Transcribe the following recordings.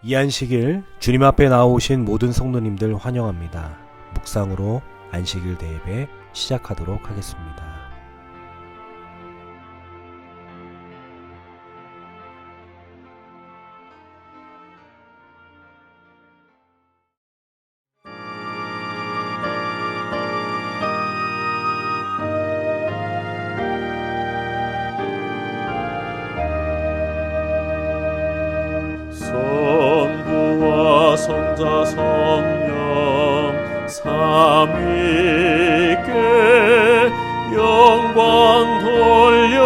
이 안식일 주님 앞에 나오신 모든 성도님들 환영합니다. 묵상으로 안식일 대예배 시작하도록 하겠습니다. 성부와 성자 성령 삼위께 영광 돌려보내세.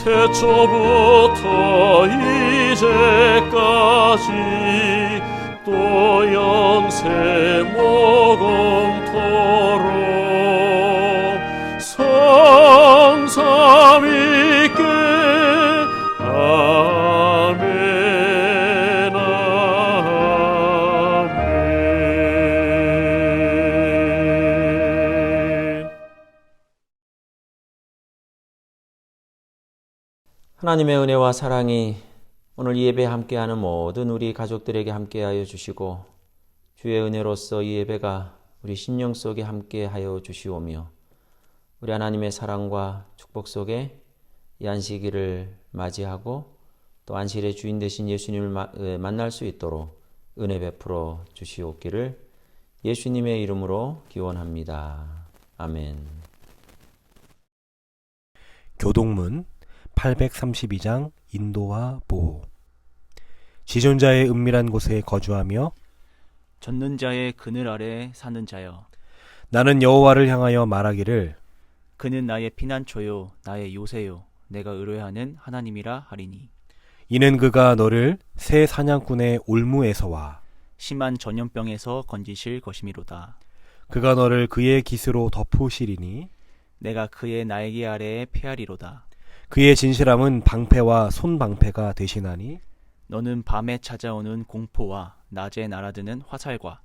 태초부터 이제까지 또 영세 모공토록 성삼위께 아멘 아멘. 하나님의 은혜와 사랑이 오늘 이 예배에 함께하는 모든 우리 가족들에게 함께하여 주시고, 주의 은혜로서 이 예배가 우리 심령 속에 함께하여 주시오며, 우리 하나님의 사랑과 축복 속에 이 안식일을 맞이하고 또 안식일의 주인 되신 예수님을 만날 수 있도록 은혜 베풀어 주시옵기를 예수님의 이름으로 기원합니다. 아멘. 교동문 832장 인도와 보호. 지존자의 은밀한 곳에 거주하며 젖는 자의 그늘 아래 사는 자여, 나는 여호와를 향하여 말하기를 그는 나의 피난처요 나의 요새요 내가 의뢰하는 하나님이라 하리니. 이는 그가 너를 새 사냥꾼의 올무에서와 심한 전염병에서 건지실 것이미로다. 그가 너를 그의 깃으로 덮으시리니 내가 그의 날개 아래에 피하리로다. 그의 진실함은 방패와 손방패가 되시나니 너는 밤에 찾아오는 공포와 낮에 날아드는 화살과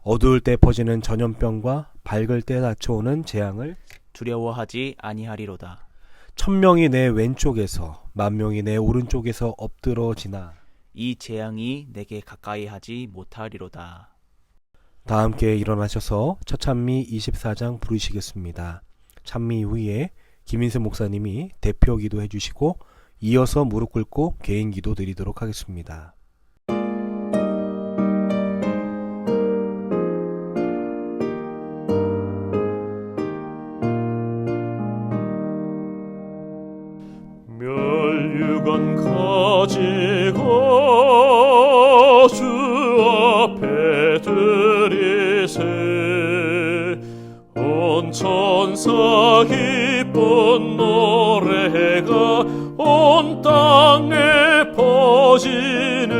어두울 때 퍼지는 전염병과 밝을 때 닥쳐오는 재앙을 두려워하지 아니하리로다. 1000명이 내 왼쪽에서 10,000명이 내 오른쪽에서 엎드러지나 이 재앙이 내게 가까이 하지 못하리로다. 다 함께 일어나셔서 첫 찬미 24장 부르시겠습니다. 찬미 후에 김인수 목사님이 대표 기도해 주시고 이어서 무릎 꿇고 개인 기도 드리도록 하겠습니다. 멸류관 가지고 주 앞에 드리세. 온 천사 기쁜 노래가 온 땅에 퍼지네.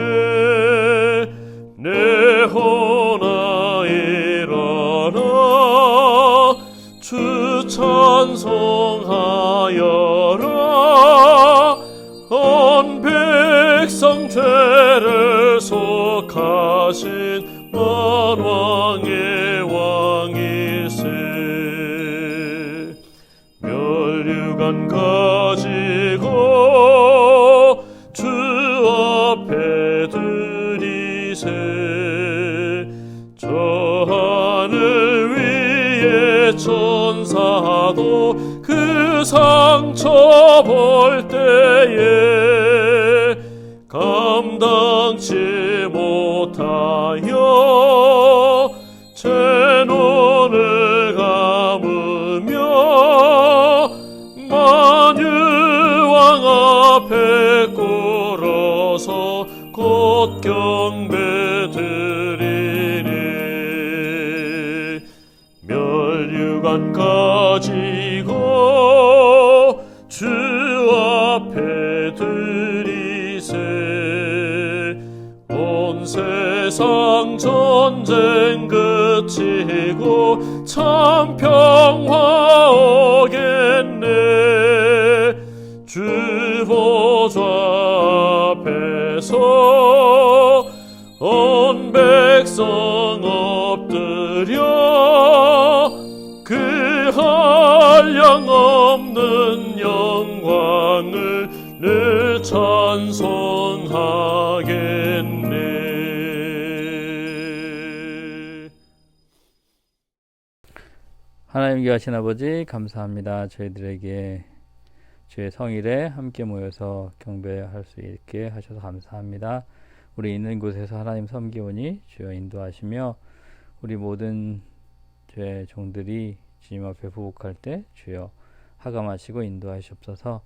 내 혼아 일어나 주 찬송하여라. 온 백성 죄를 속하신 만왕의 왕이세. 멸류관 가지고 주 앞에 드리세. 저 하늘 위에 천사도 그 상처 볼 때에 감당치 못하여 제 눈을 감으며 만유왕 앞에 꿇어서 곧 경배 드리니. 멸류관 가지고 주 앞에 드리세. 온 세상 전쟁 그치고 참 평화 오겠네. 주 보좌 앞에서 온 백성 엎드려 그 한량 없는 영광을 늘 찬송하겠네. 하나님 귀하신 아버지 감사합니다. 저희들에게 주의 성일에 함께 모여서 경배할 수 있게 하셔서 감사합니다. 우리 있는 곳에서 하나님 섬기오니 주여 인도하시며 우리 모든 주의 종들이 주님 앞에 부복할 때 주여 하감하시고 인도하시옵소서.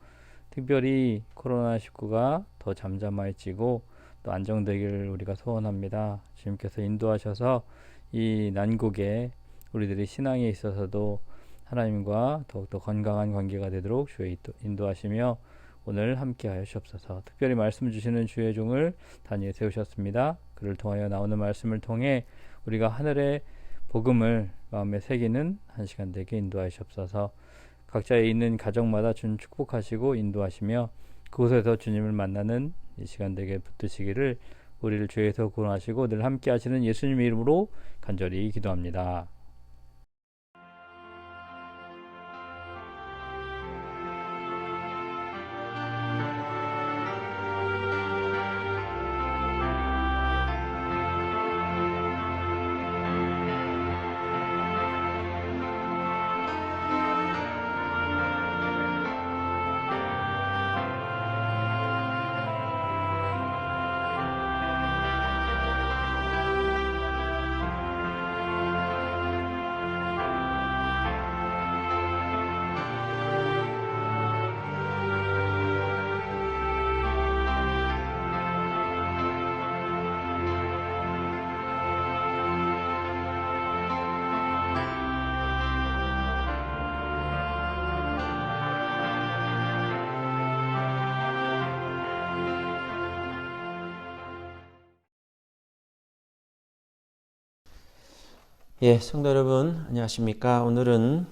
특별히 코로나19가 더 잠잠해지고 또 안정되기를 우리가 소원합니다. 주님께서 인도하셔서 이 난국에 우리들의 신앙에 있어서도 하나님과 더욱더 건강한 관계가 되도록 주의 인도하시며 오늘 함께하여 주옵소서. 특별히 말씀 주시는 주의 종을 단위에 세우셨습니다. 그를 통하여 나오는 말씀을 통해 우리가 하늘의 복음을 마음에 새기는 한 시간 되게 인도하시옵소서. 각자에 있는 가정마다 주님 축복하시고 인도하시며 그곳에서 주님을 만나는 이 시간 되게 붙드시기를 우리를 죄에서 구원하시고 늘 함께 하시는 예수님의 이름으로 간절히 기도합니다. 예, 성도 여러분 안녕하십니까? 오늘은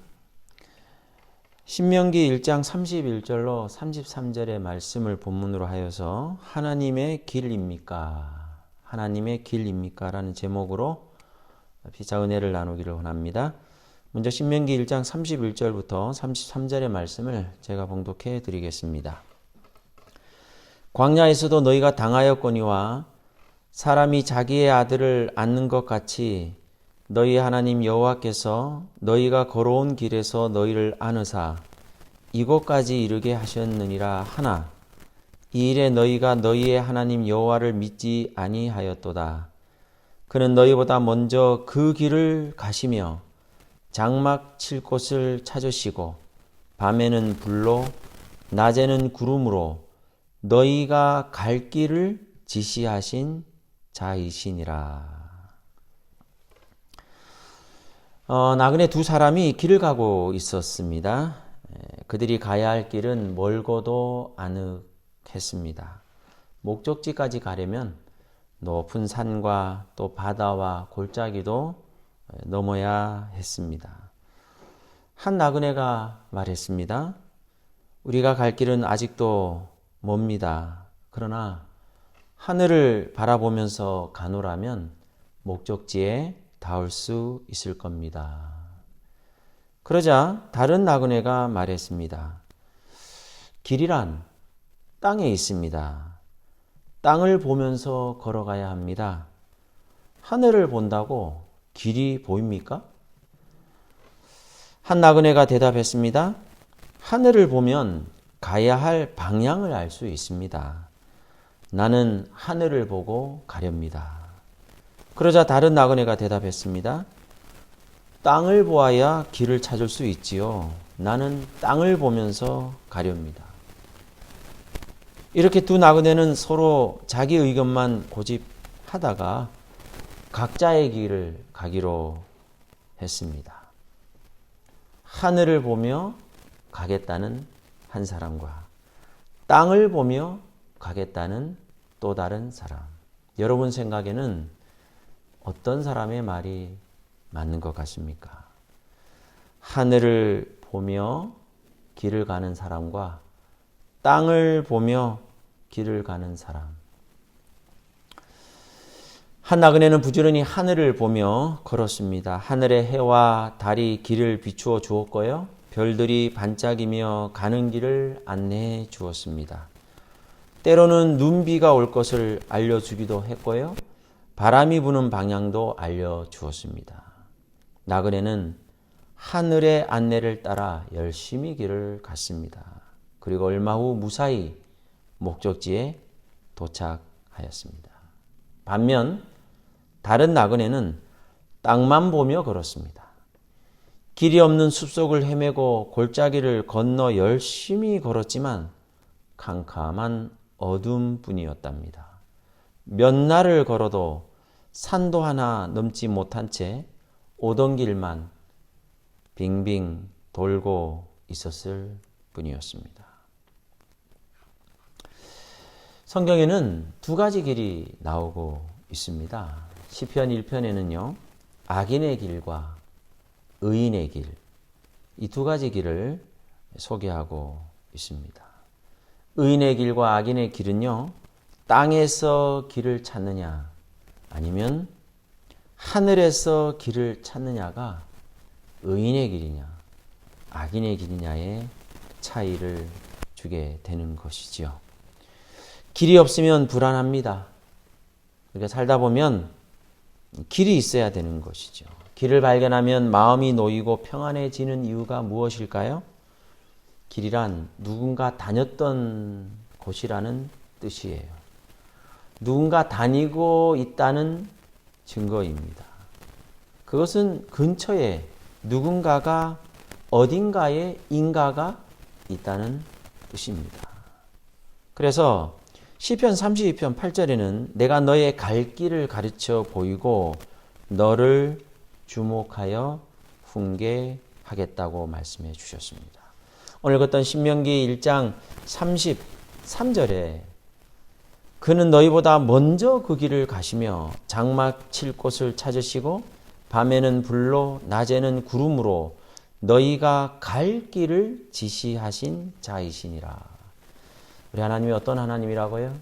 신명기 1장 31절로 33절의 말씀을 본문으로 하여서 하나님의 길입니까? 하나님의 길입니까? 라는 제목으로 피차 은혜를 나누기를 원합니다. 먼저 신명기 1장 31절부터 33절의 말씀을 제가 봉독해 드리겠습니다. 광야에서도 너희가 당하였거니와 사람이 자기의 아들을 안는 것 같이 너희 하나님 여호와께서 너희가 걸어온 길에서 너희를 안으사 이곳까지 이르게 하셨느니라 하나 이 일에 너희가 너희의 하나님 여호와를 믿지 아니하였도다. 그는 너희보다 먼저 그 길을 가시며 장막 칠 곳을 찾으시고 밤에는 불로 낮에는 구름으로 너희가 갈 길을 지시하신 자이시니라. 나그네 두 사람이 길을 가고 있었습니다. 그들이 가야 할 길은 멀고도 아늑했습니다. 목적지까지 가려면 높은 산과 또 바다와 골짜기도 넘어야 했습니다. 한 나그네가 말했습니다. 우리가 갈 길은 아직도 멉니다. 그러나 하늘을 바라보면서 가노라면 목적지에 닿을 수 있을 겁니다. 그러자 다른 나그네가 말했습니다. 길이란 땅에 있습니다. 땅을 보면서 걸어가야 합니다. 하늘을 본다고 길이 보입니까? 한 나그네가 대답했습니다. 하늘을 보면 가야 할 방향을 알 수 있습니다. 나는 하늘을 보고 가렵니다. 그러자 다른 나그네가 대답했습니다. 땅을 보아야 길을 찾을 수 있지요. 나는 땅을 보면서 가렵니다. 이렇게 두 나그네는 서로 자기 의견만 고집하다가 각자의 길을 가기로 했습니다. 하늘을 보며 가겠다는 한 사람과 땅을 보며 가겠다는 또 다른 사람. 여러분 생각에는 어떤 사람의 말이 맞는 것 같습니까? 하늘을 보며 길을 가는 사람과 땅을 보며 길을 가는 사람. 한 나그네는 부지런히 하늘을 보며 걸었습니다. 하늘의 해와 달이 길을 비추어 주었고요. 별들이 반짝이며 가는 길을 안내해 주었습니다. 때로는 눈비가 올 것을 알려주기도 했고요. 바람이 부는 방향도 알려주었습니다. 나그네는 하늘의 안내를 따라 열심히 길을 갔습니다. 그리고 얼마 후 무사히 목적지에 도착하였습니다. 반면 다른 나그네는 땅만 보며 걸었습니다. 길이 없는 숲속을 헤매고 골짜기를 건너 열심히 걸었지만 캄캄한 어둠뿐이었답니다. 몇 날을 걸어도 산도 하나 넘지 못한 채 오던 길만 빙빙 돌고 있었을 뿐이었습니다. 성경에는 두 가지 길이 나오고 있습니다. 시편 1편에는요. 악인의 길과 의인의 길, 이 두 가지 길을 소개하고 있습니다. 의인의 길과 악인의 길은요. 땅에서 길을 찾느냐 아니면 하늘에서 길을 찾느냐가 의인의 길이냐 악인의 길이냐의 차이를 주게 되는 것이죠. 길이 없으면 불안합니다. 우리가 살다 보면 길이 있어야 되는 것이죠. 길을 발견하면 마음이 놓이고 평안해지는 이유가 무엇일까요? 길이란 누군가 다녔던 곳이라는 뜻이에요. 누군가 다니고 있다는 증거입니다. 그것은 근처에 누군가가 어딘가에 인가가 있다는 뜻입니다. 그래서 시편 32편 8절에는 내가 너의 갈 길을 가르쳐 보이고 너를 주목하여 훈계하겠다고 말씀해 주셨습니다. 오늘 읽었던 신명기 1장 33절에 그는 너희보다 먼저 그 길을 가시며 장막 칠 곳을 찾으시고 밤에는 불로 낮에는 구름으로 너희가 갈 길을 지시하신 자이시니라. 우리 하나님이 어떤 하나님이라고요?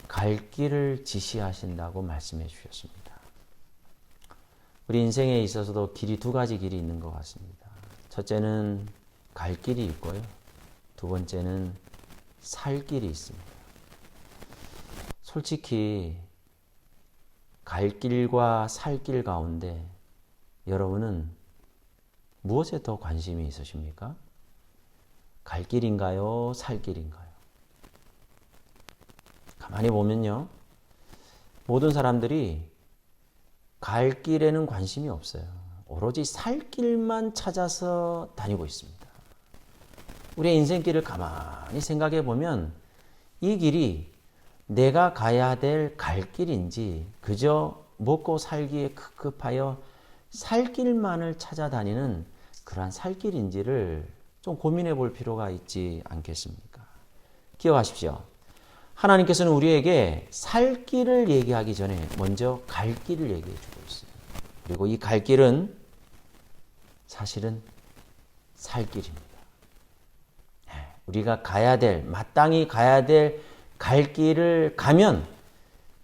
갈 길을 지시하신다고 말씀해 주셨습니다. 우리 인생에 있어서도 길이 두 가지 길이 있는 것 같습니다. 첫째는 갈 길이 있고요. 두 번째는 살 길이 있습니다. 솔직히 갈 길과 살 길 가운데 여러분은 무엇에 더 관심이 있으십니까? 갈 길인가요? 살 길인가요? 가만히 보면요. 모든 사람들이 갈 길에는 관심이 없어요. 오로지 살 길만 찾아서 다니고 있습니다. 우리의 인생길을 가만히 생각해 보면 이 길이 내가 가야 될 갈 길인지 그저 먹고 살기에 급급하여 살 길만을 찾아다니는 그러한 살 길인지를 좀 고민해 볼 필요가 있지 않겠습니까? 기억하십시오. 하나님께서는 우리에게 살 길을 얘기하기 전에 먼저 갈 길을 얘기해 주고 있어요. 그리고 이 갈 길은 사실은 살 길입니다. 우리가 가야 될, 마땅히 가야 될 갈 길을 가면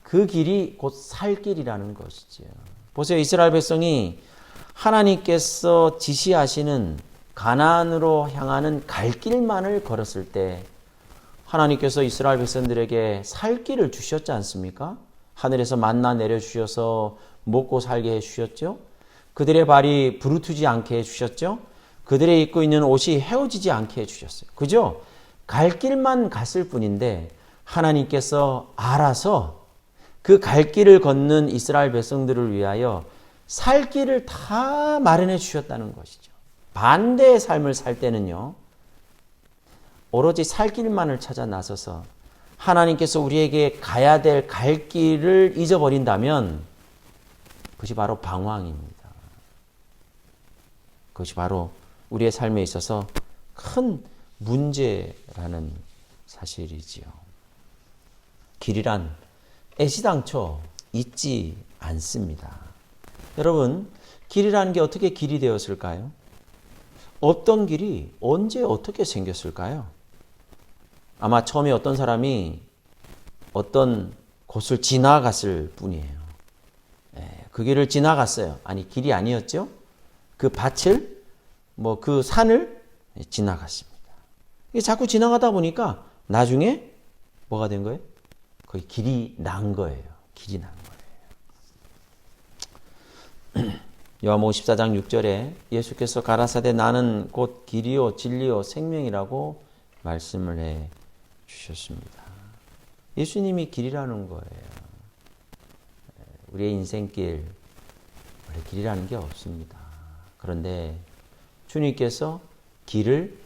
그 길이 곧 살 길이라는 것이죠. 보세요. 이스라엘 백성이 하나님께서 지시하시는 가나안으로 향하는 갈 길만을 걸었을 때 하나님께서 이스라엘 백성들에게 살 길을 주셨지 않습니까? 하늘에서 만나 내려주셔서 먹고 살게 해주셨죠. 그들의 발이 부르트지 않게 해주셨죠. 그들의 입고 있는 옷이 헤어지지 않게 해주셨어요. 그죠? 갈 길만 갔을 뿐인데 하나님께서 알아서 그 갈 길을 걷는 이스라엘 백성들을 위하여 살 길을 다 마련해 주셨다는 것이죠. 반대의 삶을 살 때는요. 오로지 살 길만을 찾아 나서서 하나님께서 우리에게 가야 될 갈 길을 잊어버린다면 그것이 바로 방황입니다. 그것이 바로 우리의 삶에 있어서 큰 문제라는 사실이지요. 길이란 애시당초 있지 않습니다. 여러분, 길이라는 게 어떻게 길이 되었을까요? 어떤 길이 언제 어떻게 생겼을까요? 아마 처음에 어떤 사람이 어떤 곳을 지나갔을 뿐이에요. 그 길을 지나갔어요. 아니, 길이 아니었죠? 그 밭을, 그 산을 지나갔습니다. 이게 자꾸 지나가다 보니까 나중에 뭐가 된 거예요? 거의 길이 난 거예요. 길이 난 거예요. 요한복음 14장 6절에 예수께서 가라사대 나는 곧 길이요 진리요 생명이라고 말씀을 해 주셨습니다. 예수님이 길이라는 거예요. 우리의 인생길 원래 길이라는 게 없습니다. 그런데 주님께서 길을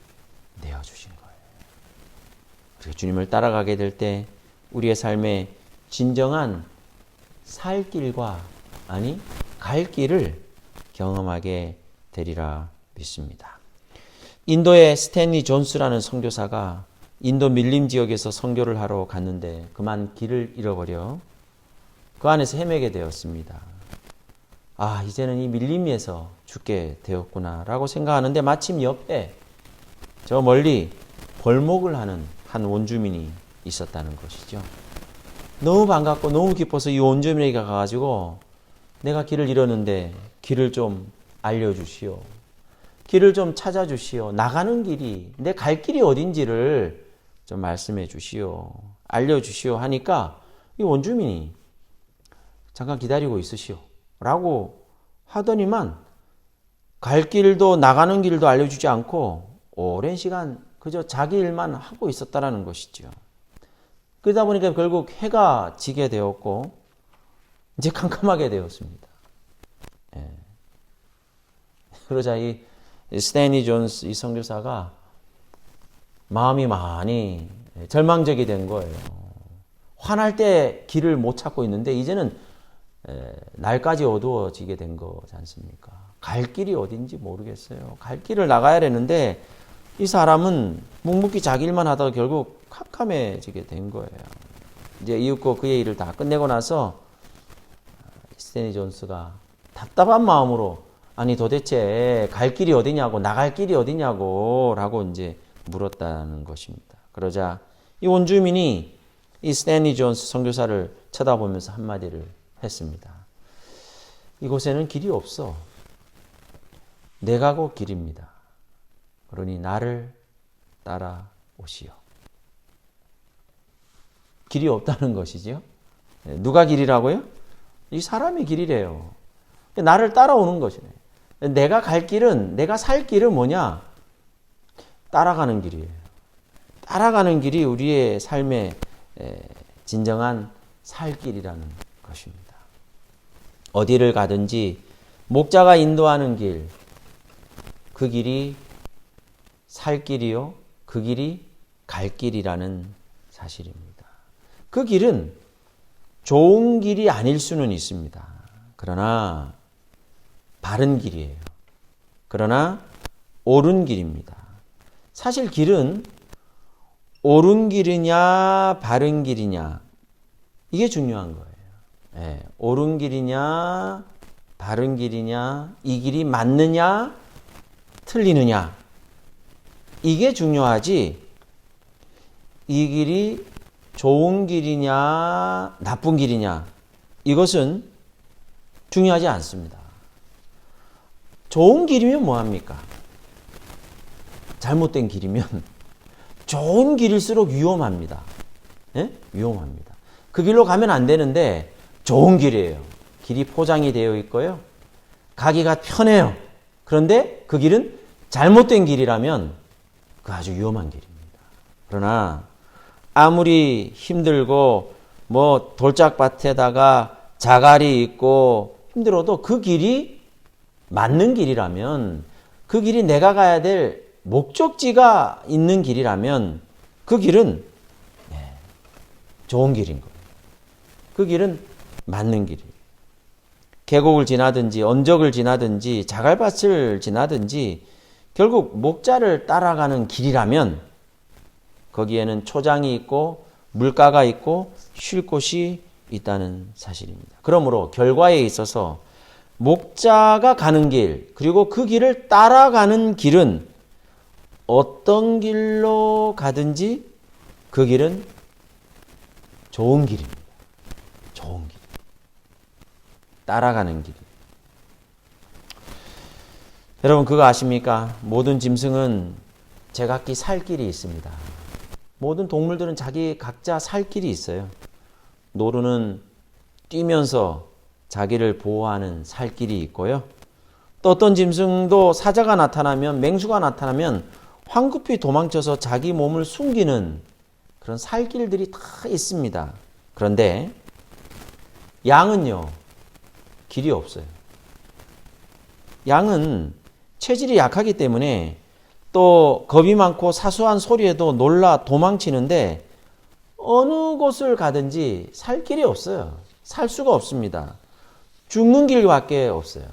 내어주신 거예요. 그래서 주님을 따라가게 될 때 우리의 삶에 진정한 살 길과 아니 갈 길을 경험하게 되리라 믿습니다. 인도의 스탠리 존스라는 선교사가 인도 밀림 지역에서 선교를 하러 갔는데 그만 길을 잃어버려 그 안에서 헤매게 되었습니다. 아, 이제는 이 밀림에서 죽게 되었구나 라고 생각하는데 마침 옆에 저 멀리 벌목을 하는 한 원주민이 있었다는 것이죠. 너무 반갑고 너무 기뻐서 이 원주민에게 가가지고 내가 길을 잃었는데 길을 좀 알려주시오. 길을 좀 찾아주시오. 나가는 길이, 내 갈 길이 어딘지를 좀 말씀해 주시오. 알려주시오 하니까 이 원주민이 잠깐 기다리고 있으시오 라고 하더니만 갈 길도 나가는 길도 알려주지 않고 오랜 시간 그저 자기 일만 하고 있었다라는 것이죠. 그러다 보니까 결국 해가 지게 되었고 이제 캄캄하게 되었습니다. 예. 그러자 이 스탠리 존스 이 선교사가 마음이 많이 절망적이 된 거예요. 환할 때 길을 못 찾고 있는데 이제는 날까지 어두워지게 된 거지 않습니까? 갈 길이 어딘지 모르겠어요. 갈 길을 나가야 되는데 이 사람은 묵묵히 자기 일만 하다가 결국 캄캄해지게 된 거예요. 이제 이윽고 그의 일을 다 끝내고 나서 스탠리 존스가 답답한 마음으로 아니 도대체 갈 길이 어디냐고 나갈 길이 어디냐고 라고 이제 물었다는 것입니다. 그러자 이 원주민이 이 스탠리 존스 선교사를 쳐다보면서 한마디를 했습니다. 이곳에는 길이 없어. 내가 곧 길입니다. 그러니 나를 따라오시오. 길이 없다는 것이지요. 누가 길이라고요? 이 사람이 길이래요. 나를 따라오는 것이네. 내가 갈 길은, 내가 살 길은 뭐냐? 따라가는 길이에요. 따라가는 길이 우리의 삶의 진정한 살 길이라는 것입니다. 어디를 가든지 목자가 인도하는 길, 그 길이 살 길이요, 그 길이 갈 길이라는 사실입니다. 그 길은 좋은 길이 아닐 수는 있습니다. 그러나 바른 길이에요. 그러나 옳은 길입니다. 사실 길은 옳은 길이냐 바른 길이냐 이게 중요한 거예요. 네, 옳은 길이냐 바른 길이냐 이 길이 맞느냐 틀리느냐 이게 중요하지 이 길이 좋은 길이냐 나쁜 길이냐 이것은 중요하지 않습니다. 좋은 길이면 뭐합니까? 잘못된 길이면 좋은 길일수록 위험합니다. 예? 위험합니다. 그 길로 가면 안 되는데 좋은 길이에요. 길이 포장이 되어 있고요. 가기가 편해요. 그런데 그 길은 잘못된 길이라면 그 아주 위험한 길입니다. 그러나 아무리 힘들고 뭐 돌짝밭에다가 자갈이 있고 힘들어도 그 길이 맞는 길이라면 그 길이 내가 가야 될 목적지가 있는 길이라면 그 길은 좋은 길인 거예요. 그 길은 맞는 길이에요. 계곡을 지나든지 언적을 지나든지 자갈밭을 지나든지 결국 목자를 따라가는 길이라면 거기에는 초장이 있고 물가가 있고 쉴 곳이 있다는 사실입니다. 그러므로 결과에 있어서 목자가 가는 길 그리고 그 길을 따라가는 길은 어떤 길로 가든지 그 길은 좋은 길입니다. 좋은 길. 따라가는 길. 여러분 그거 아십니까? 모든 짐승은 제각기 살 길이 있습니다. 모든 동물들은 자기 각자 살 길이 있어요. 노루는 뛰면서 자기를 보호하는 살 길이 있고요. 또 어떤 짐승도 사자가 나타나면, 맹수가 나타나면 황급히 도망쳐서 자기 몸을 숨기는 그런 살 길들이 다 있습니다. 그런데 양은요, 길이 없어요. 양은 체질이 약하기 때문에 또 겁이 많고 사소한 소리에도 놀라 도망치는데 어느 곳을 가든지 살 길이 없어요. 살 수가 없습니다. 죽는 길밖에 없어요.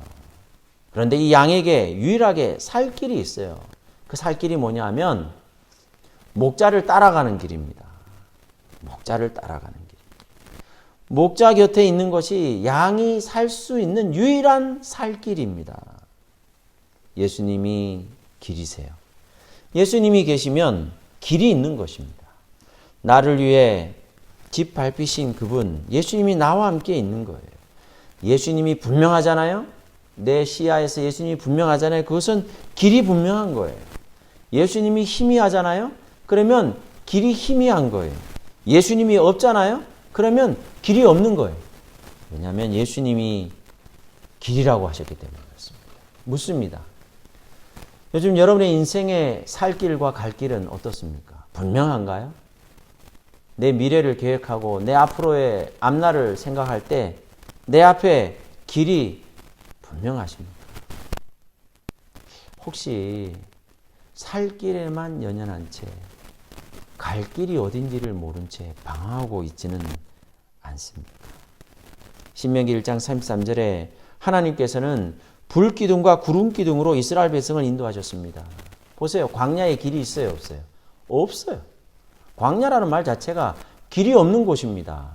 그런데 이 양에게 유일하게 살 길이 있어요. 그 살 길이 뭐냐 하면 목자를 따라가는 길입니다. 목자를 따라가는 길. 목자 곁에 있는 것이 양이 살 수 있는 유일한 살 길입니다. 예수님이 길이세요. 예수님이 계시면 길이 있는 것입니다. 나를 위해 집 밟히신 그분, 예수님이 나와 함께 있는 거예요. 예수님이 분명하잖아요. 내 시야에서 예수님이 분명하잖아요. 그것은 길이 분명한 거예요. 예수님이 희미하잖아요. 그러면 길이 희미한 거예요. 예수님이 없잖아요. 그러면 길이 없는 거예요. 왜냐하면 예수님이 길이라고 하셨기 때문에 그렇습니다. 묻습니다. 요즘 여러분의 인생의 살 길과 갈 길은 어떻습니까? 분명한가요? 내 미래를 계획하고 내 앞으로의 앞날을 생각할 때 내 앞에 길이 분명하십니까? 혹시 살 길에만 연연한 채 갈 길이 어딘지를 모른 채 방황하고 있지는 않습니까? 신명기 1장 33절에 하나님께서는 불기둥과 구름기둥으로 이스라엘 백성을 인도하셨습니다. 보세요. 광야에 길이 있어요? 없어요? 없어요. 광야라는 말 자체가 길이 없는 곳입니다.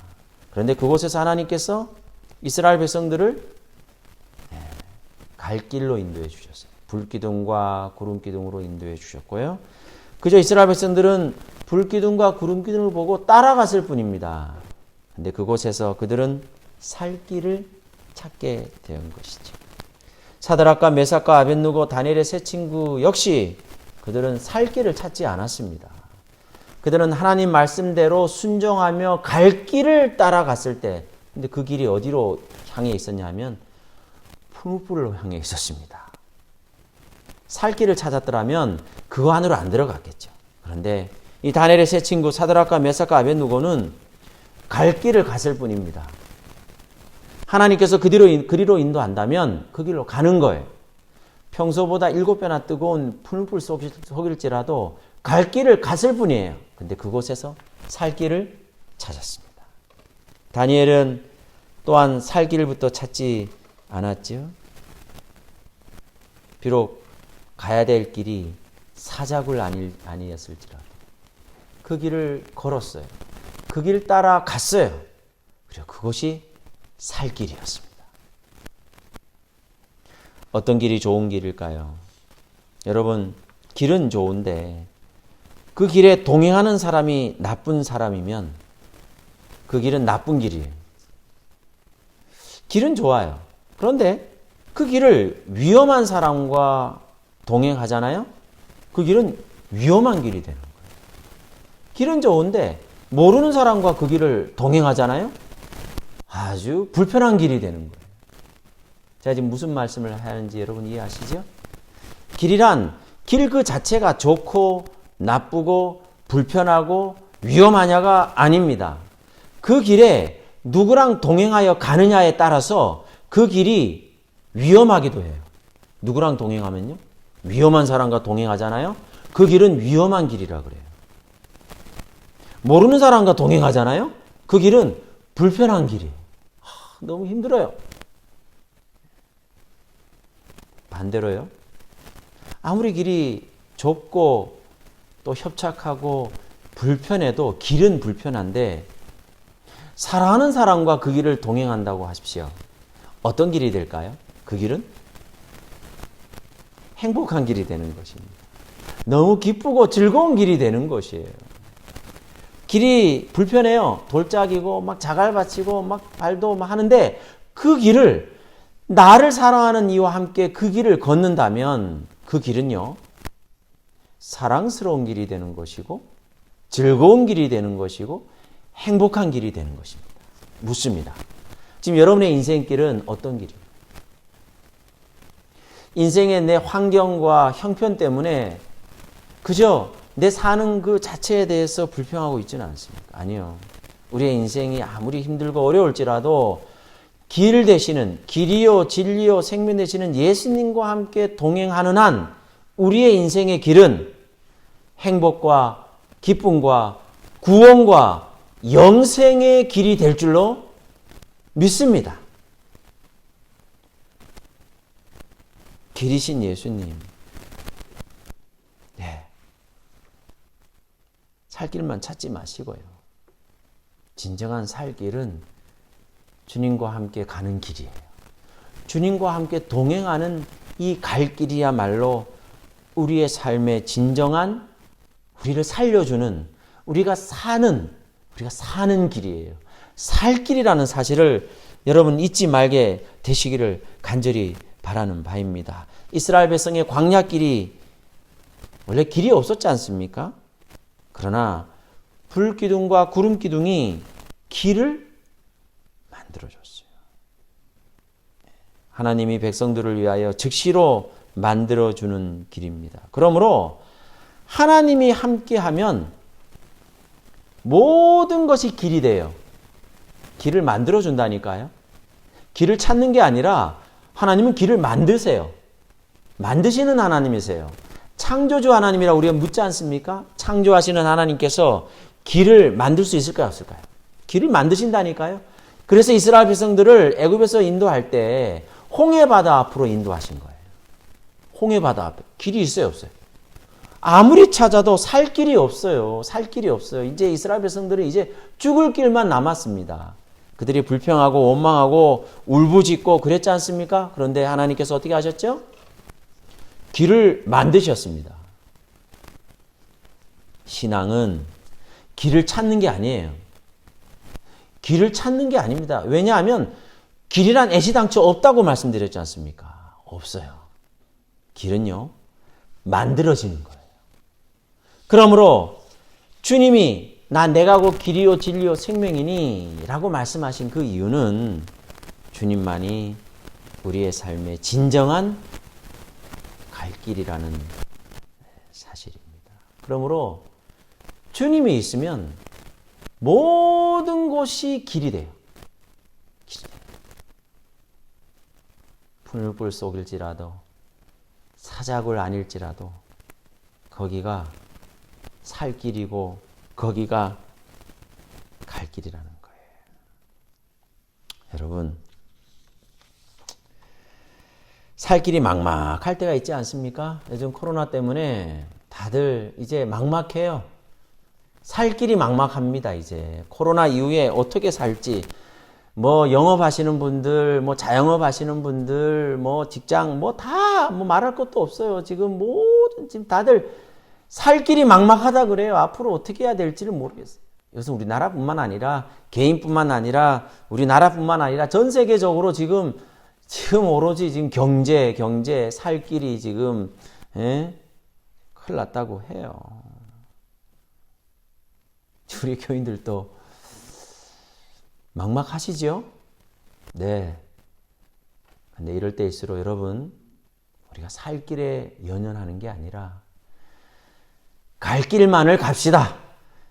그런데 그곳에서 하나님께서 이스라엘 백성들을 갈 길로 인도해 주셨어요. 불기둥과 구름기둥으로 인도해 주셨고요. 그저 이스라엘 백성들은 불기둥과 구름기둥을 보고 따라갔을 뿐입니다. 그런데 그곳에서 그들은 살 길을 찾게 된 것이죠. 사드락과 메삭과 아벳느고 다니엘의 세 친구 역시 그들은 살 길을 찾지 않았습니다. 그들은 하나님 말씀대로 순종하며 갈 길을 따라갔을 때, 근데 그 길이 어디로 향해 있었냐 하면 풀무불로 향해 있었습니다. 살 길을 찾았더라면 그 안으로 안 들어갔겠죠. 그런데 이 다니엘의 세 친구 사드락과 메삭과 아벳느고는 갈 길을 갔을 뿐입니다. 하나님께서 그리로 인도한다면 그 길로 가는 거예요. 평소보다 7배나 뜨거운 풀무불 속일지라도 갈 길을 갔을 뿐이에요. 근데 그곳에서 살 길을 찾았습니다. 다니엘은 또한 살 길부터 찾지 않았지요. 비록 가야 될 길이 사자굴 아니었을지라도 그 길을 걸었어요. 그 길 따라 갔어요. 그리고 그것이 살 길이었습니다. 어떤 길이 좋은 길일까요? 여러분, 길은 좋은데 그 길에 동행하는 사람이 나쁜 사람이면 그 길은 나쁜 길이에요. 길은 좋아요. 그런데 그 길을 위험한 사람과 동행하잖아요. 그 길은 위험한 길이 되는 거예요. 길은 좋은데 모르는 사람과 그 길을 동행하잖아요. 아주 불편한 길이 되는 거예요. 제가 지금 무슨 말씀을 하는지 여러분 이해하시죠? 길이란 길 그 자체가 좋고 나쁘고 불편하고 위험하냐가 아닙니다. 그 길에 누구랑 동행하여 가느냐에 따라서 그 길이 위험하기도 해요. 누구랑 동행하면요? 위험한 사람과 동행하잖아요. 그 길은 위험한 길이라 그래요. 모르는 사람과 동행하잖아요. 그 길은 불편한 길이에요. 너무 힘들어요. 반대로요. 아무리 길이 좁고 또 협착하고 불편해도 길은 불편한데 사랑하는 사람과 그 길을 동행한다고 하십시오. 어떤 길이 될까요? 그 길은 행복한 길이 되는 것입니다. 너무 기쁘고 즐거운 길이 되는 것이에요. 길이 불편해요. 돌짝이고 막 자갈밭이고 막 발도 막 하는데 그 길을 나를 사랑하는 이와 함께 그 길을 걷는다면 그 길은요, 사랑스러운 길이 되는 것이고 즐거운 길이 되는 것이고 행복한 길이 되는 것입니다. 묻습니다. 지금 여러분의 인생길은 어떤 길이에요? 인생의 내 환경과 형편 때문에 그저 내 사는 그 자체에 대해서 불평하고 있지는 않습니까? 아니요. 우리의 인생이 아무리 힘들고 어려울지라도 길 되시는, 길이요 진리요 생명 되시는 예수님과 함께 동행하는 한 우리의 인생의 길은 행복과 기쁨과 구원과 영생의 길이 될 줄로 믿습니다. 길이신 예수님. 네. 살 길만 찾지 마시고요. 진정한 살 길은 주님과 함께 가는 길이에요. 주님과 함께 동행하는 이 갈 길이야말로 우리의 삶의 진정한 우리를 살려주는 우리가 사는 길이에요. 살 길이라는 사실을 여러분 잊지 말게 되시기를 간절히 바라는 바입니다. 이스라엘 백성의 광야 길이 원래 길이 없었지 않습니까? 그러나 불기둥과 구름기둥이 길을 만들어줬어요. 하나님이 백성들을 위하여 즉시로 만들어주는 길입니다. 그러므로 하나님이 함께하면 모든 것이 길이 돼요. 길을 만들어준다니까요. 길을 찾는 게 아니라 하나님은 길을 만드세요. 만드시는 하나님이세요. 창조주 하나님이라 우리가 묻지 않습니까? 창조하시는 하나님께서 길을 만들 수 있을까요? 없을까요? 길을 만드신다니까요. 그래서 이스라엘 백성들을 애굽에서 인도할 때 홍해바다 앞으로 인도하신 거예요. 홍해바다 앞에 길이 있어요, 없어요? 아무리 찾아도 살 길이 없어요. 살 길이 없어요. 이제 이스라엘 백성들은 이제 죽을 길만 남았습니다. 그들이 불평하고 원망하고 울부짖고 그랬지 않습니까? 그런데 하나님께서 어떻게 하셨죠? 길을 만드셨습니다. 신앙은 길을 찾는 게 아니에요. 길을 찾는 게 아닙니다. 왜냐하면 길이란 애시당초 없다고 말씀드렸지 않습니까? 없어요. 길은요, 만들어지는 거예요. 그러므로 주님이 내가 곧 길이요 진리요 생명이니 라고 말씀하신 그 이유는 주님만이 우리의 삶의 진정한 갈 길이라는 사실입니다. 그러므로 주님이 있으면 모든 곳이 길이 돼요. 풀불 속일지라도 사자굴 아닐지라도 거기가 살 길이고 거기가 갈 길이라는 거예요. 여러분, 살 길이 막막할 때가 있지 않습니까? 요즘 코로나 때문에 다들 이제 막막해요. 살 길이 막막합니다. 이제 코로나 이후에 어떻게 살지, 뭐 영업하시는 분들, 뭐 자영업 하시는 분들, 뭐 직장, 뭐 다 뭐 말할 것도 없어요. 지금 다들 살 길이 막막하다 그래요. 앞으로 어떻게 해야 될지를 모르겠어요. 이것은 우리나라뿐만 아니라 개인뿐만 아니라 우리나라뿐만 아니라 전 세계적으로 지금 오로지 지금 경제 살 길이 지금 큰일 났다고 해요. 우리 교인들도 막막하시죠? 네. 근데 이럴 때일수록 여러분, 우리가 살 길에 연연하는 게 아니라 갈 길만을 갑시다.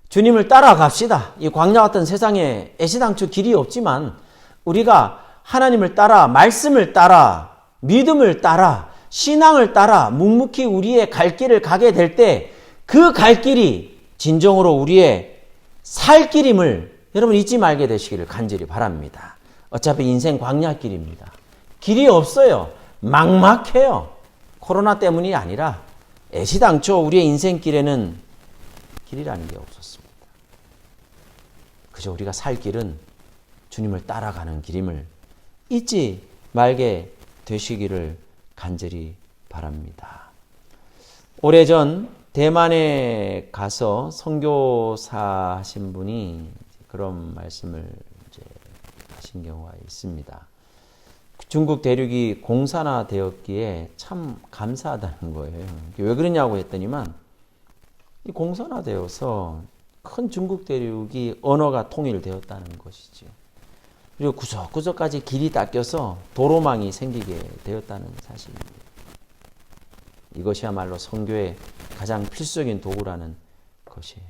주님을 따라갑시다. 이 광야 같은 세상에 애시당초 길이 없지만 우리가 하나님을 따라, 말씀을 따라, 믿음을 따라, 신앙을 따라 묵묵히 우리의 갈 길을 가게 될 때 그 갈 길이 진정으로 우리의 살 길임을 여러분 잊지 말게 되시기를 간절히 바랍니다. 어차피 인생 광야길입니다. 길이 없어요. 막막해요. 코로나 때문이 아니라 애시당초 우리의 인생길에는 길이라는 게 없었습니다. 그저 우리가 살 길은 주님을 따라가는 길임을 잊지 말게 되시기를 간절히 바랍니다. 오래전 대만에 가서 선교사 하신 분이 그런 말씀을 이제 하신 경우가 있습니다. 중국 대륙이 공산화되었기에 참 감사하다는 거예요. 왜 그러냐고 했더니만 이 공산화되어서 큰 중국 대륙이 언어가 통일되었다는 것이지요. 그리고 구석구석까지 길이 닦여서 도로망이 생기게 되었다는 사실입니다. 이것이야말로 선교의 가장 필수적인 도구라는 것이에요.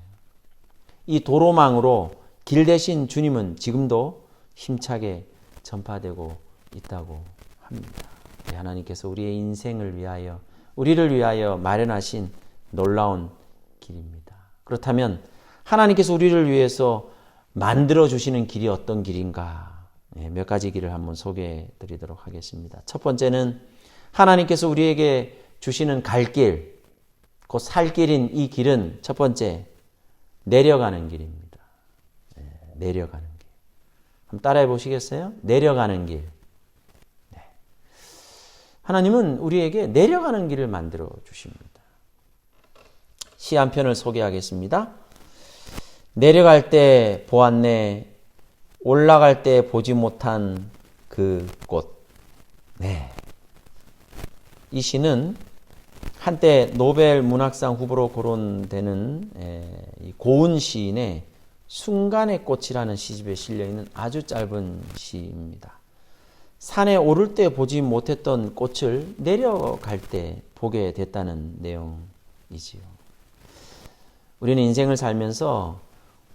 이 도로망으로 길 대신 주님은 지금도 힘차게 전파되고 있다고 합니다. 하나님께서 우리의 인생을 위하여, 우리를 위하여 마련하신 놀라운 길입니다. 그렇다면 하나님께서 우리를 위해서 만들어주시는 길이 어떤 길인가? 몇 가지 길을 한번 소개해 드리도록 하겠습니다. 첫 번째는 하나님께서 우리에게 주시는 갈 길, 곧 살 길인 이 길은 첫 번째, 내려가는 길입니다. 내려가는 길. 한번 따라해 보시겠어요? 내려가는 길. 하나님은 우리에게 내려가는 길을 만들어 주십니다. 시 한 편을 소개하겠습니다. 내려갈 때 보았네, 올라갈 때 보지 못한 그 꽃. 네. 이 시는 한때 노벨 문학상 후보로 거론되는 이 고은 시인의 순간의 꽃이라는 시집에 실려있는 아주 짧은 시입니다. 산에 오를 때 보지 못했던 꽃을 내려갈 때 보게 됐다는 내용이지요. 우리는 인생을 살면서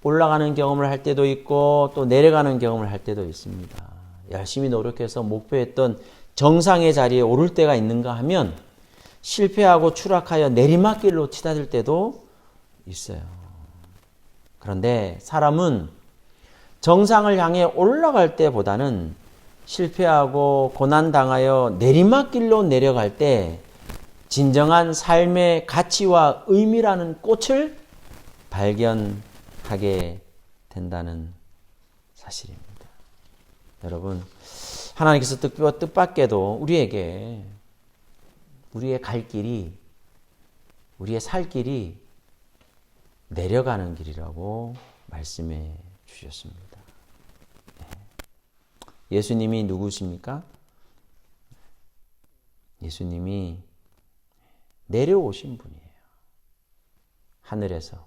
올라가는 경험을 할 때도 있고 또 내려가는 경험을 할 때도 있습니다. 열심히 노력해서 목표했던 정상의 자리에 오를 때가 있는가 하면 실패하고 추락하여 내리막길로 치닫을 때도 있어요. 그런데 사람은 정상을 향해 올라갈 때보다는 실패하고 고난당하여 내리막길로 내려갈 때 진정한 삶의 가치와 의미라는 꽃을 발견하게 된다는 사실입니다. 여러분, 하나님께서 뜻밖에도 우리에게 우리의 갈 길이, 우리의 살 길이 내려가는 길이라고 말씀해 주셨습니다. 예수님이 누구십니까? 예수님이 내려오신 분이에요. 하늘에서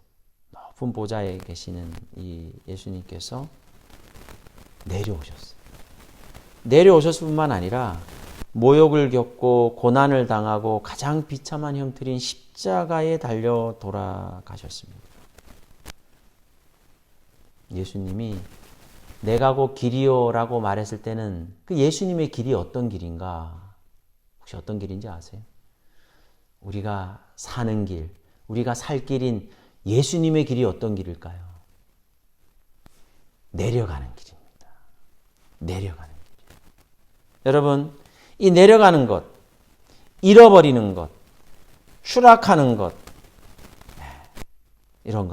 높은 보좌에 계시는 이 예수님께서 내려오셨어요. 내려오셨을 뿐만 아니라 모욕을 겪고 고난을 당하고 가장 비참한 형틀인 십자가에 달려 돌아가셨습니다. 예수님이 내가 곧 길이요 라고 말했을 때는 그 예수님의 길이 어떤 길인가? 혹시 어떤 길인지 아세요? 우리가 사는 길, 우리가 살 길인 예수님의 길이 어떤 길일까요? 내려가는 길입니다. 내려가는 길. 여러분, 이 내려가는 것, 잃어버리는 것, 추락하는 것, 이런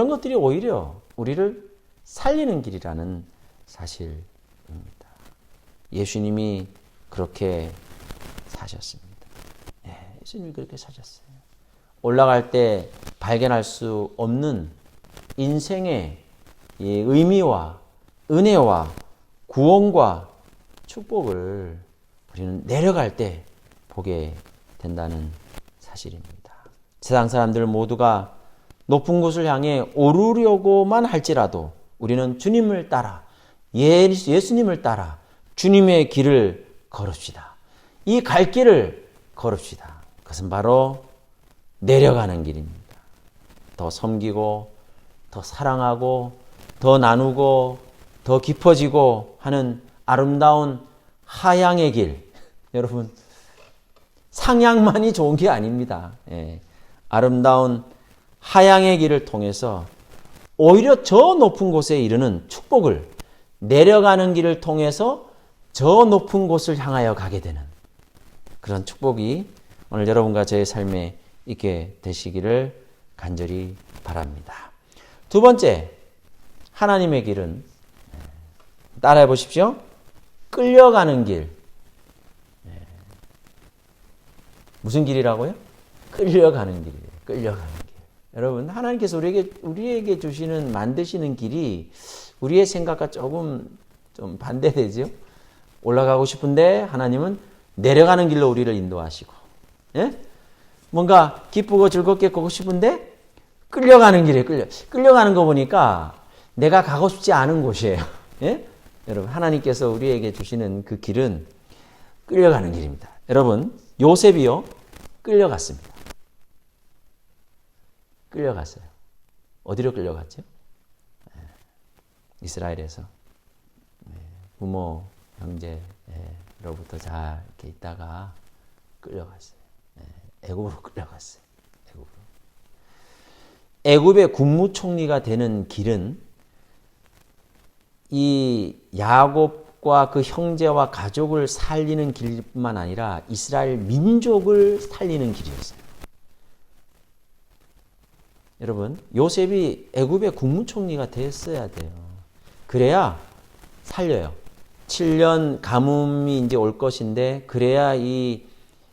것들이 오히려 우리를 살리는 길이라는 사실입니다. 예수님이 그렇게 사셨습니다. 예수님이 그렇게 사셨어요. 올라갈 때 발견할 수 없는 인생의 의미와 은혜와 구원과 축복을 우리는 내려갈 때 보게 된다는 사실입니다. 세상 사람들 모두가 높은 곳을 향해 오르려고만 할지라도 우리는 주님을 따라, 예수님을 따라 주님의 길을 걸읍시다. 이 갈 길을 걸읍시다. 그것은 바로 내려가는 길입니다. 더 섬기고, 더 사랑하고, 더 나누고, 더 깊어지고 하는 아름다운 하향의 길. 여러분, 상향만이 좋은 게 아닙니다. 아름다운 하향의 길을 통해서 오히려 저 높은 곳에 이르는 축복을, 내려가는 길을 통해서 저 높은 곳을 향하여 가게 되는 그런 축복이 오늘 여러분과 저의 삶에 있게 되시기를 간절히 바랍니다. 두 번째, 하나님의 길은, 따라해 보십시오. 끌려가는 길. 무슨 길이라고요? 끌려가는 길이에요. 끌려가는 길. 여러분, 하나님께서 우리에게 주시는, 만드시는 길이 우리의 생각과 조금 좀 반대되죠? 올라가고 싶은데 하나님은 내려가는 길로 우리를 인도하시고, 뭔가 기쁘고 즐겁게 가고 싶은데 끌려가는 길에 끌려가는 거 보니까 내가 가고 싶지 않은 곳이에요. 예? 여러분, 하나님께서 우리에게 주시는 그 길은 끌려가는 길입니다. 여러분, 요셉이요, 끌려갔습니다. 끌려갔어요. 어디로 끌려갔죠? 이스라엘에서 부모, 형제로부터 잘 이렇게 있다가 끌려갔어요. 애굽으로 끌려갔어요. 애굽의 국무총리가 되는 길은 이 야곱과 그 형제와 가족을 살리는 길뿐만 아니라 이스라엘 민족을 살리는 길이었어요. 여러분, 요셉이 애굽의 국무총리가 됐어야 돼요. 그래야 살려요. 7년 가뭄이 이제 올 것인데, 그래야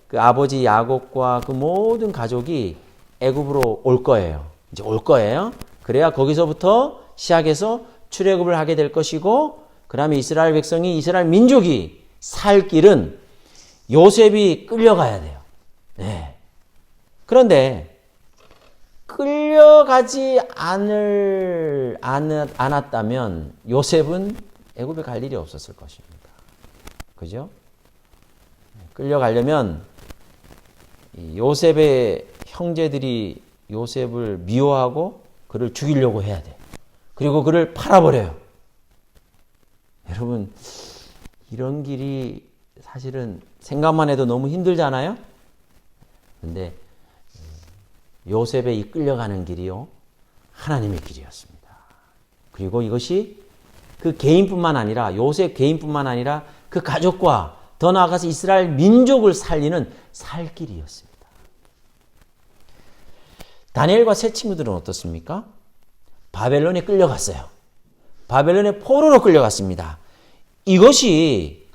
그 아버지 야곱과 그 모든 가족이 애굽으로 올 거예요. 이제 올 거예요. 그래야 거기서부터 시작해서 출애굽을 하게 될 것이고, 그 다음에 이스라엘 백성이, 이스라엘 민족이 살 길은 요셉이 끌려가야 돼요. 네. 그런데 끌려가지 않았다면 요셉은 애굽에 갈 일이 없었을 것입니다. 그죠? 끌려가려면 요셉의 형제들이 요셉을 미워하고 그를 죽이려고 해야 돼. 그리고 그를 팔아버려요. 여러분, 이런 길이 사실은 생각만 해도 너무 힘들잖아요? 근데 요셉의 이 끌려가는 길이요, 하나님의 길이었습니다. 그리고 이것이 그 개인뿐만 아니라, 요셉 개인뿐만 아니라 그 가족과 더 나아가서 이스라엘 민족을 살리는 살 길이었습니다. 다니엘과 세 친구들은 어떻습니까? 바벨론에 끌려갔어요. 바벨론의 포로로 끌려갔습니다. 이것이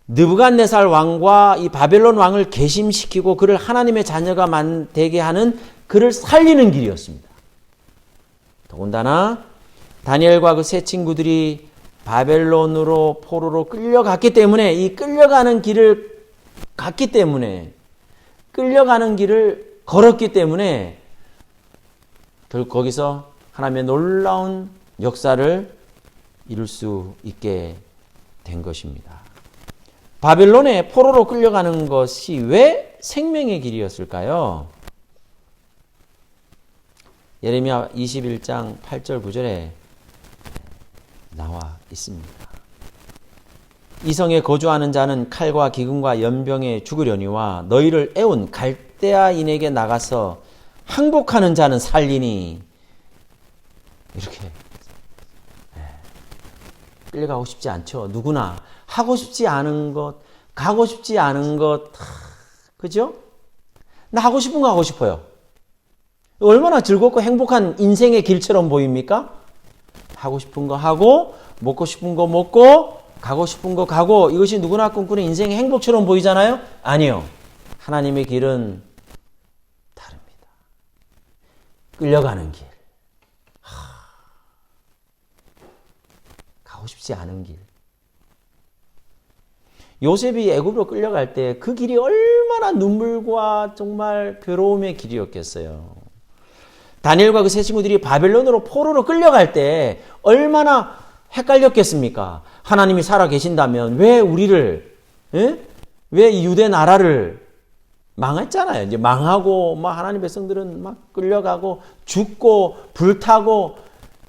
느부갓네살 왕과 이 바벨론 왕을 괘씸시키고 그를 하나님의 자녀가 되게 하는, 그를 살리는 길이었습니다. 더군다나 다니엘과 그 세 친구들이 바벨론으로 포로로 끌려갔기 때문에, 이 끌려가는 길을 갔기 때문에, 끌려가는 길을 걸었기 때문에 결국 거기서 하나님의 놀라운 역사를 이룰 수 있게 된 것입니다. 바벨론에 포로로 끌려가는 것이 왜 생명의 길이었을까요? 예레미야 21장 8절 9절에 나와 있습니다. 이성에 거주하는 자는 칼과 기근과 연병에 죽으려니와 너희를 애운 갈대아인에게 나가서 항복하는 자는 살리니. 이렇게 끌려가고 싶지 않죠. 누구나 하고 싶지 않은 것, 가고 싶지 않은 것, 그죠? 나 하고 싶은 거 하고 싶어요. 얼마나 즐겁고 행복한 인생의 길처럼 보입니까? 하고 싶은 거 하고, 먹고 싶은 거 먹고, 가고 싶은 거 가고, 이것이 누구나 꿈꾸는 인생의 행복처럼 보이잖아요? 아니요. 하나님의 길은 다릅니다. 끌려가는 길. 가고 싶지 않은 길. 요셉이 애굽으로 끌려갈 때 그 길이 얼마나 눈물과 정말 괴로움의 길이었겠어요. 다니엘과 그 세 친구들이 바벨론으로 포로로 끌려갈 때 얼마나 헷갈렸겠습니까? 하나님이 살아 계신다면 왜 우리를, 왜 유대 나라를 망했잖아요. 이제 망하고 막 하나님 백성들은 막 끌려가고 죽고 불타고,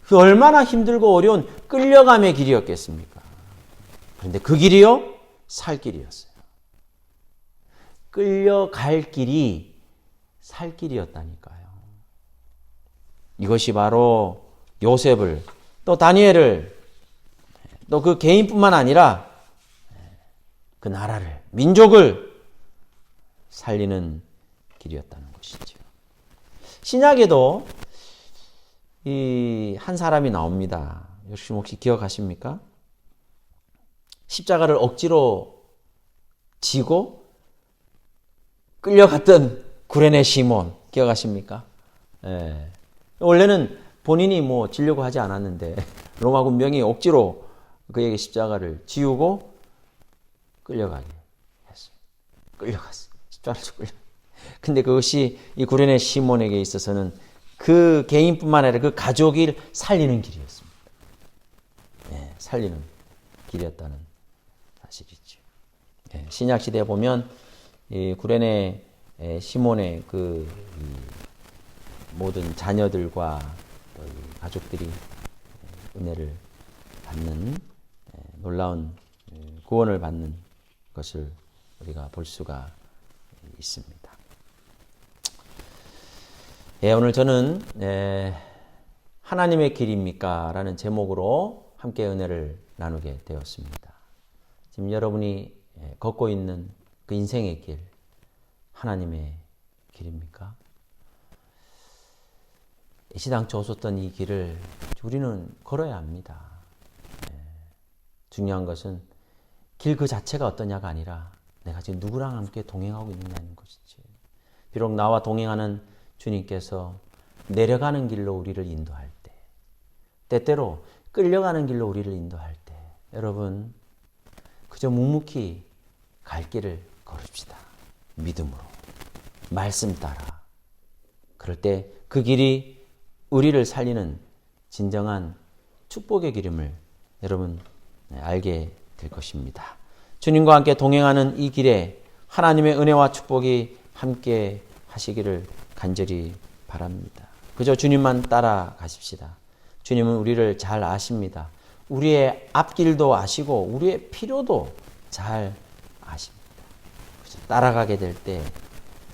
그 얼마나 힘들고 어려운 끌려감의 길이었겠습니까? 그런데 그 길이요, 살 길이었어요. 끌려갈 길이 살 길이었다니까요. 이것이 바로 요셉을, 또 다니엘을, 또 그 개인뿐만 아니라 그 나라를, 민족을 살리는 길이었다는 것이죠. 신약에도 이 한 사람이 나옵니다. 혹시 기억하십니까? 십자가를 억지로 지고 끌려갔던 구레네 시몬, 기억하십니까? 예. 원래는 본인이 뭐 지려고 하지 않았는데 로마 군병이 억지로 그에게 십자가를 지우고 끌려가게 했습니다. 끌려갔어요. 십자가를 지고 끌려. 근데 그것이 이 구레네 시몬에게 있어서는 그 개인뿐만 아니라 그 가족을 살리는 길이었습니다. 네, 살리는 길이었다는 사실이죠. 네, 신약 시대에 보면 이 구레네 시몬의 그 모든 자녀들과 또 이 가족들이 은혜를 받는 놀라운 구원을 받는 것을 우리가 볼 수가 있습니다. 오늘 저는 하나님의 길입니까? 라는 제목으로 함께 은혜를 나누게 되었습니다. 지금 여러분이 걷고 있는 그 인생의 길, 하나님의 길입니까? 시당초 없었던 이 길을 우리는 걸어야 합니다. 중요한 것은 길 그 자체가 어떠냐가 아니라 내가 지금 누구랑 함께 동행하고 있느냐는 것이지. 비록 나와 동행하는 주님께서 내려가는 길로 우리를 인도할 때, 때때로 끌려가는 길로 우리를 인도할 때, 여러분 그저 묵묵히 갈 길을 걸읍시다. 믿음으로, 말씀 따라. 그럴 때 그 길이 우리를 살리는 진정한 축복의 길임을 여러분 알게 될 것입니다. 주님과 함께 동행하는 이 길에 하나님의 은혜와 축복이 함께 하시기를 간절히 바랍니다. 그저 주님만 따라가십시다. 주님은 우리를 잘 아십니다. 우리의 앞길도 아시고 우리의 필요도 잘 아십니다. 그저 따라가게 될 때,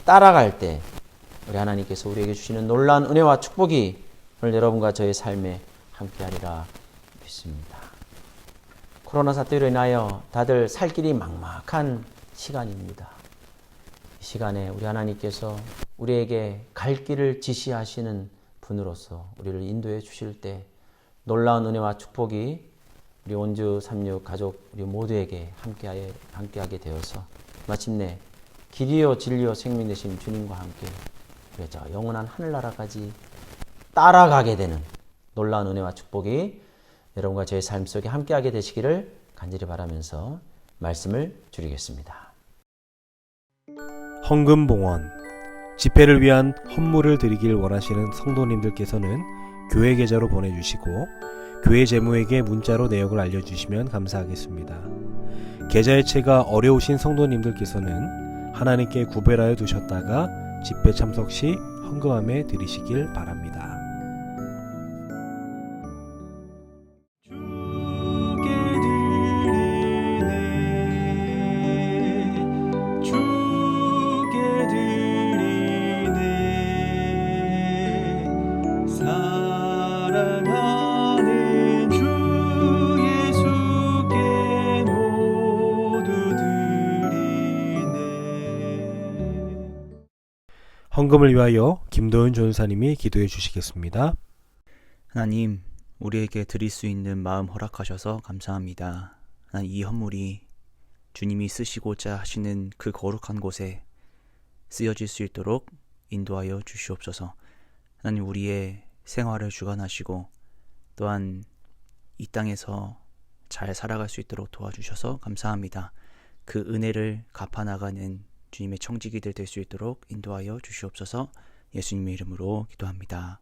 따라갈 때 우리 하나님께서 우리에게 주시는 놀라운 은혜와 축복이 오늘 여러분과 저의 삶에 함께하리라 믿습니다. 코로나 사태로 인하여 다들 살 길이 막막한 시간입니다. 이 시간에 우리 하나님께서 우리에게 갈 길을 지시하시는 분으로서 우리를 인도해 주실 때 놀라운 은혜와 축복이 우리 온주 36 가족 우리 모두에게 함께하게 되어서 마침내 길이요 진리요 생명 되신 주님과 함께 우리 저 영원한 하늘나라까지 따라가게 되는 놀라운 은혜와 축복이 여러분과 저의 삶 속에 함께하게 되시기를 간절히 바라면서 말씀을 드리겠습니다. 헌금봉헌 집회를 위한 헌물을 드리길 원하시는 성도님들께서는 교회 계좌로 보내주시고 교회 재무에게 문자로 내역을 알려주시면 감사하겠습니다. 계좌이체가 어려우신 성도님들께서는 하나님께 구별하여 두셨다가 집회 참석 시 헌금함에 드리시길 바랍니다. 헌금을 위하여 김도윤 전사님이 기도해 주시겠습니다. 하나님, 우리에게 드릴 수 있는 마음 허락하셔서 감사합니다. 하나님, 이 헌물이 주님이 쓰시고자 하시는 그 거룩한 곳에 쓰여질 수 있도록 인도하여 주시옵소서. 하나님, 우리의 생활을 주관하시고 또한 이 땅에서 잘 살아갈 수 있도록 도와주셔서 감사합니다. 그 은혜를 갚아나가는 주님의 청지기들 될 수 있도록 인도하여 주시옵소서. 예수님의 이름으로 기도합니다.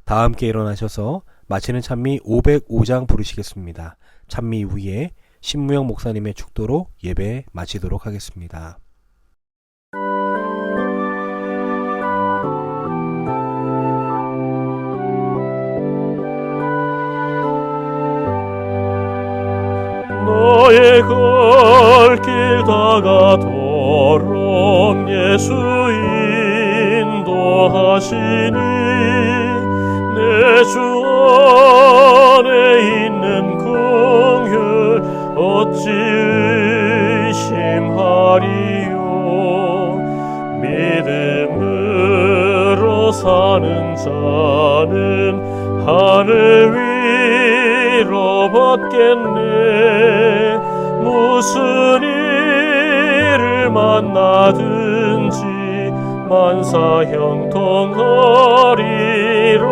다 함께 일어나셔서 마치는 찬미 505장 부르시겠습니다. 찬미 이후에 신무영 목사님의 축도로 예배 마치도록 하겠습니다. 너의 갈 길 다가도록 예수 인도하시니 내 주 안에 있는 긍휼 어찌 의심하리요. 믿음으로 사는 자는 하늘 위로 받겠네. 무슨 일을 만나든지 만사형통하리라.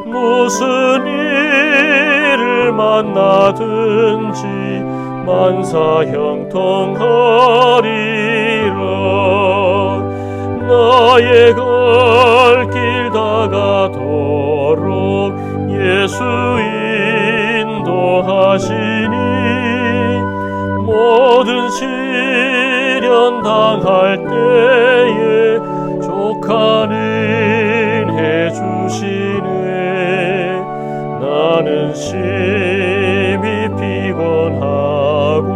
무슨 일을 만나든지 만사형통하리라. 나의 따라가도록 예수 인도하시니 모든 시련 당할 때에 족한 은혜 주시네. 나는 심히 피곤하고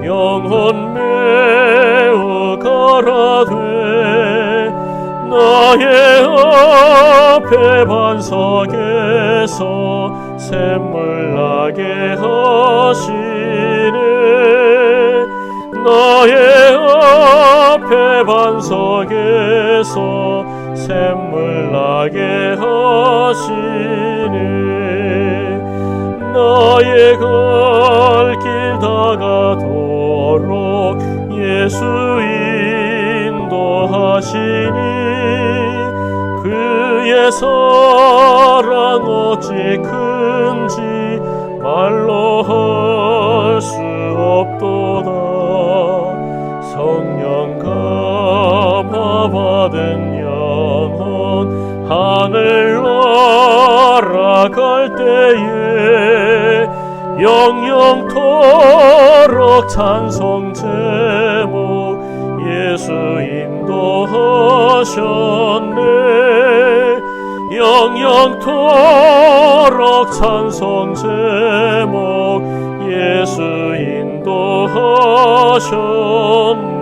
영혼 매우 가라되 나의 앞에 반석에서 샘물 나게 하시네. 나의 앞에 반석에서 샘물 나게 하시네. 나의 갈 길 다가도록 예수 인도하시니 그의 사랑 어찌 큰지 말로 할 수 없도다. 성령 감화 받은 영혼 하늘 날아갈 때에 영영토록 찬송 제목 예수 인도하셨네. 영영토록 찬송 제목 예수 인도하셨네.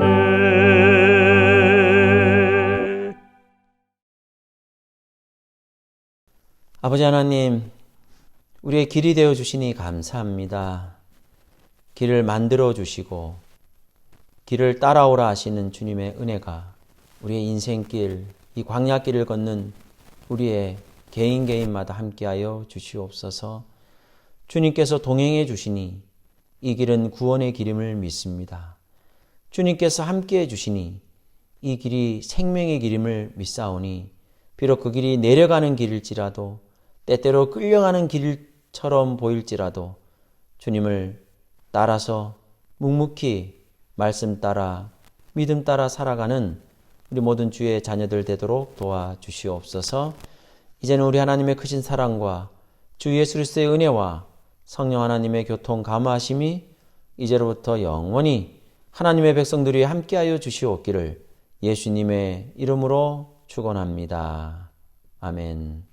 아버지 하나님, 우리의 길이 되어 주시니 감사합니다. 길을 만들어 주시고 길을 따라오라 하시는 주님의 은혜가 우리의 인생길, 이 광야길을 걷는 우리의 개인마다 함께하여 주시옵소서. 주님께서 동행해 주시니 이 길은 구원의 길임을 믿습니다. 주님께서 함께해 주시니 이 길이 생명의 길임을 믿사오니 비록 그 길이 내려가는 길일지라도 때때로 끌려가는 길처럼 보일지라도 주님을 따라서 묵묵히 말씀 따라 믿음 따라 살아가는 우리 모든 주의 자녀들 되도록 도와주시옵소서. 이제는 우리 하나님의 크신 사랑과 주 예수 그리스도의 은혜와 성령 하나님의 교통 감화하심이 이제로부터 영원히 하나님의 백성들이 함께하여 주시옵기를 예수님의 이름으로 축원합니다. 아멘.